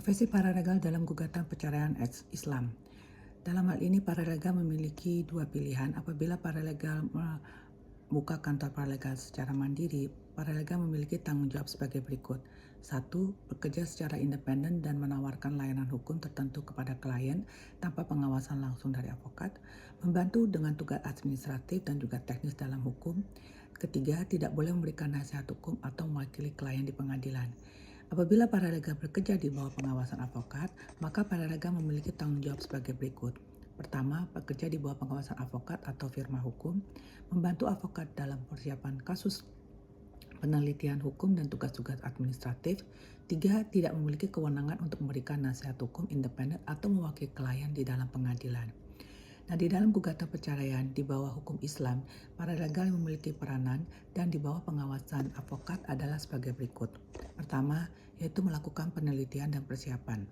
Profesi paralegal dalam gugatan perceraian Islam. Dalam hal ini, paralegal memiliki dua pilihan. Apabila paralegal membuka kantor paralegal secara mandiri, paralegal memiliki tanggung jawab sebagai berikut. 1. Bekerja secara independen dan menawarkan layanan hukum tertentu kepada klien tanpa pengawasan langsung dari advokat. Membantu dengan tugas administratif dan juga teknis dalam hukum. Ketiga, tidak boleh memberikan nasihat hukum atau mewakili klien di pengadilan. Apabila paralegal bekerja di bawah pengawasan advokat, maka paralegal memiliki tanggung jawab sebagai berikut. Pertama, bekerja di bawah pengawasan advokat atau firma hukum, membantu advokat dalam persiapan kasus, penelitian hukum dan tugas-tugas administratif. 3. Tidak memiliki kewenangan untuk memberikan nasihat hukum independen atau mewakili klien di dalam pengadilan. Nah, di dalam gugatan perceraian di bawah hukum Islam, paralegal memiliki peranan dan di bawah pengawasan advokat adalah sebagai berikut. Pertama, yaitu melakukan penelitian dan persiapan.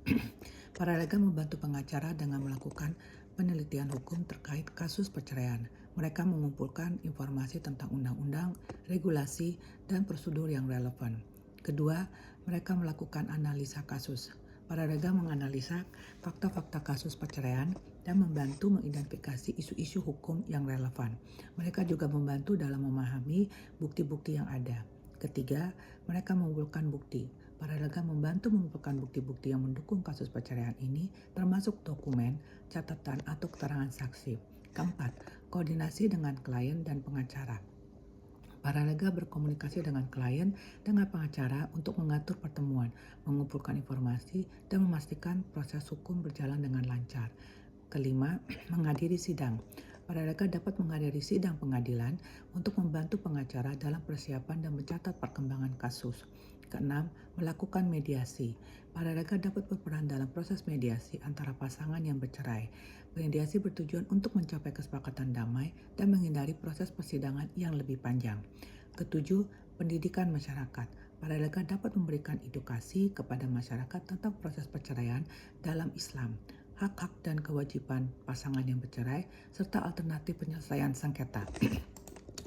Paralegal membantu pengacara dengan melakukan penelitian hukum terkait kasus perceraian. Mereka mengumpulkan informasi tentang undang-undang, regulasi, dan prosedur yang relevan. Kedua, mereka melakukan analisa kasus. Paralegal menganalisa fakta-fakta kasus perceraian dan membantu mengidentifikasi isu-isu hukum yang relevan. Mereka juga membantu dalam memahami bukti-bukti yang ada. Ketiga, mereka mengumpulkan bukti. Paralegal membantu mengumpulkan bukti-bukti yang mendukung kasus perceraian ini, termasuk dokumen, catatan, atau keterangan saksi. Keempat, koordinasi dengan klien dan pengacara. Paralegal berkomunikasi dengan klien dengan pengacara untuk mengatur pertemuan, mengumpulkan informasi, dan memastikan proses hukum berjalan dengan lancar. Kelima, menghadiri sidang. Paralegal dapat menghadiri sidang pengadilan untuk membantu pengacara dalam persiapan dan mencatat perkembangan kasus. Keenam, melakukan mediasi. Paralegal dapat berperan dalam proses mediasi antara pasangan yang bercerai. Mediasi bertujuan untuk mencapai kesepakatan damai dan menghindari proses persidangan yang lebih panjang. Ketujuh, pendidikan masyarakat. Paralegal dapat memberikan edukasi kepada masyarakat tentang proses perceraian dalam Islam, hak-hak dan kewajiban pasangan yang bercerai, serta alternatif penyelesaian sengketa.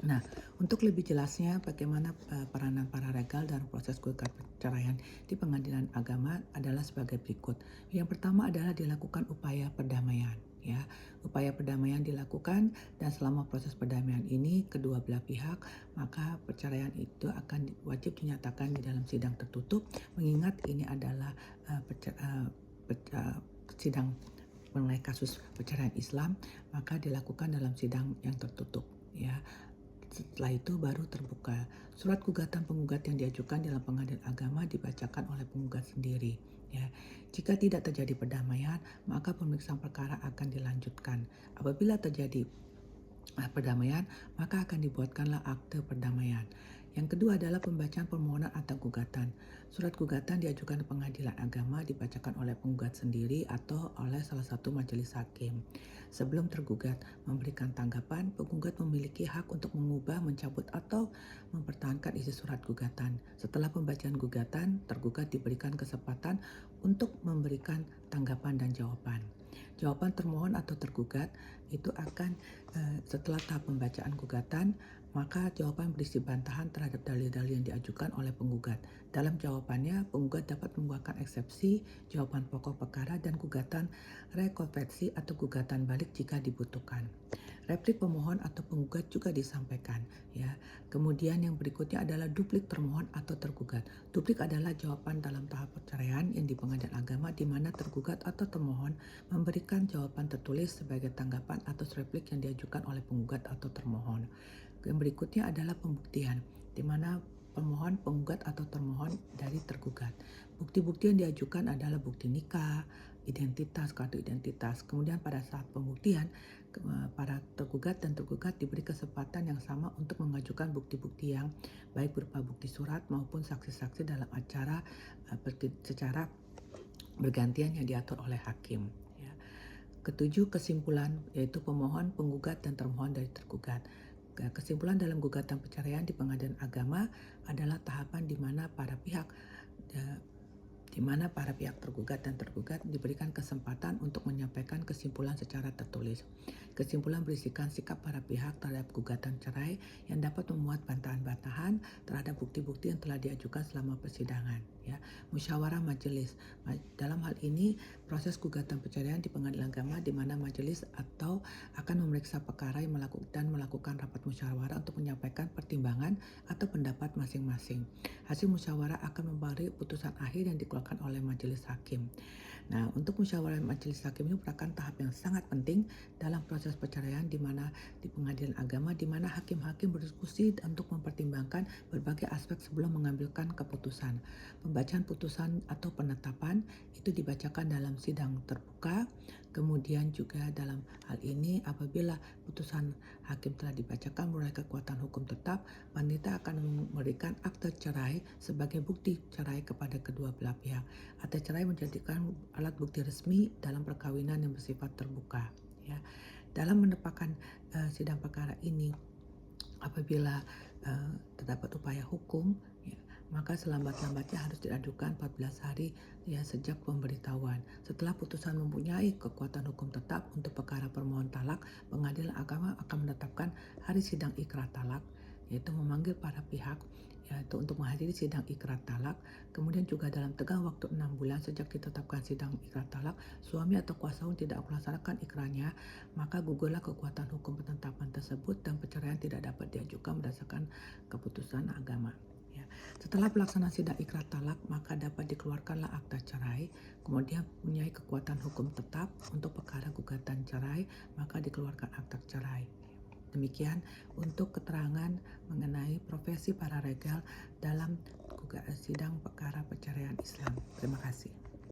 Nah, untuk lebih jelasnya bagaimana peranan paralegal dalam proses gugatan perceraian di pengadilan agama adalah sebagai berikut. Yang pertama adalah dilakukan upaya perdamaian. Ya, upaya perdamaian dilakukan dan selama proses perdamaian ini kedua belah pihak, maka perceraian itu akan wajib dinyatakan di dalam sidang tertutup, mengingat ini adalah sidang mengenai kasus perceraian Islam, maka dilakukan dalam sidang yang tertutup. Ya, setelah itu baru terbuka. Surat gugatan penggugat yang diajukan dalam pengadilan agama dibacakan oleh penggugat sendiri. Ya, jika tidak terjadi perdamaian, maka pemeriksaan perkara akan dilanjutkan. Apabila terjadi perdamaian, maka akan dibuatkanlah akte perdamaian. Yang kedua adalah pembacaan permohonan atau gugatan. Surat gugatan diajukan ke pengadilan agama dibacakan oleh penggugat sendiri atau oleh salah satu majelis hakim. Sebelum tergugat memberikan tanggapan, penggugat memiliki hak untuk mengubah, mencabut, atau mempertahankan isi surat gugatan. Setelah pembacaan gugatan, tergugat diberikan kesempatan untuk memberikan tanggapan dan jawaban. Jawaban termohon atau tergugat itu akan setelah tahap pembacaan gugatan, maka jawaban berisi bantahan terhadap dalil-dalil yang diajukan oleh penggugat. Dalam jawabannya, penggugat dapat membuatkan eksepsi, jawaban pokok perkara, dan gugatan rekonversi atau gugatan balik jika dibutuhkan. Replik pemohon atau penggugat juga disampaikan. Ya. Kemudian yang berikutnya adalah duplik termohon atau tergugat. Duplik adalah jawaban dalam tahap perceraian yang di pengadilan agama di mana tergugat atau termohon memberikan jawaban tertulis sebagai tanggapan atas replik yang diajukan oleh penggugat atau termohon. Yang berikutnya adalah pembuktian, di mana pemohon, penggugat, atau termohon dari tergugat. Bukti-bukti yang diajukan adalah bukti nikah, identitas, kartu identitas. Kemudian pada saat pembuktian, para tergugat dan tergugat diberi kesempatan yang sama untuk mengajukan bukti-bukti yang baik berupa bukti surat maupun saksi-saksi dalam acara secara bergantian yang diatur oleh hakim. Ya. Ketujuh, kesimpulan, yaitu pemohon, penggugat, dan termohon dari tergugat. Kesimpulan dalam gugatan perceraian di pengadilan agama adalah tahapan di mana para pihak di mana para pihak tergugat dan tergugat diberikan kesempatan untuk menyampaikan kesimpulan secara tertulis. Kesimpulan berisikan sikap para pihak terhadap gugatan cerai yang dapat memuat bantahan-bantahan terhadap bukti-bukti yang telah diajukan selama persidangan. Ya, musyawarah majelis. Dalam hal ini, proses gugatan perceraian di pengadilan agama di mana majelis atau akan memeriksa perkara yang melakukan rapat musyawarah untuk menyampaikan pertimbangan atau pendapat masing-masing. Hasil musyawarah akan memberi putusan akhir yang dikeluarkan oleh majelis hakim. Nah, untuk musyawarah majelis hakim ini merupakan tahap yang sangat penting dalam proses perceraian di mana di pengadilan agama di mana hakim-hakim berdiskusi untuk mempertimbangkan berbagai aspek sebelum mengambilkan keputusan. Pembacaan putusan atau penetapan itu dibacakan dalam sidang terbuka. Kemudian juga dalam hal ini apabila putusan hakim telah dibacakan mulai kekuatan hukum tetap, wanita akan memberikan akte cerai sebagai bukti cerai kepada kedua belah pihak. Akte cerai menjadikan alat bukti resmi dalam perkawinan yang bersifat terbuka. Ya. Dalam menetapkan sidang perkara ini, apabila terdapat upaya hukum, ya, maka selambat-lambatnya harus diajukan 14 hari ya sejak pemberitahuan. Setelah putusan mempunyai kekuatan hukum tetap untuk perkara permohonan talak, pengadilan agama akan menetapkan hari sidang ikrar talak, yaitu memanggil para pihak yaitu untuk menghadiri sidang ikrar talak. Kemudian juga dalam tengah waktu 6 bulan sejak ditetapkan sidang ikrar talak, suami atau kuasa hukum tidak melaksanakan ikrarnya, maka gugurlah kekuatan hukum penetapan tersebut dan perceraian tidak dapat diajukan berdasarkan keputusan agama. Ya. Setelah pelaksanaan sidang ikrar talak, maka dapat dikeluarkanlah akta cerai, kemudian mempunyai kekuatan hukum tetap untuk perkara gugatan cerai, maka dikeluarkan akta cerai. Demikian untuk keterangan mengenai profesi paralegal dalam sidang perkara perceraian Islam. Terima kasih.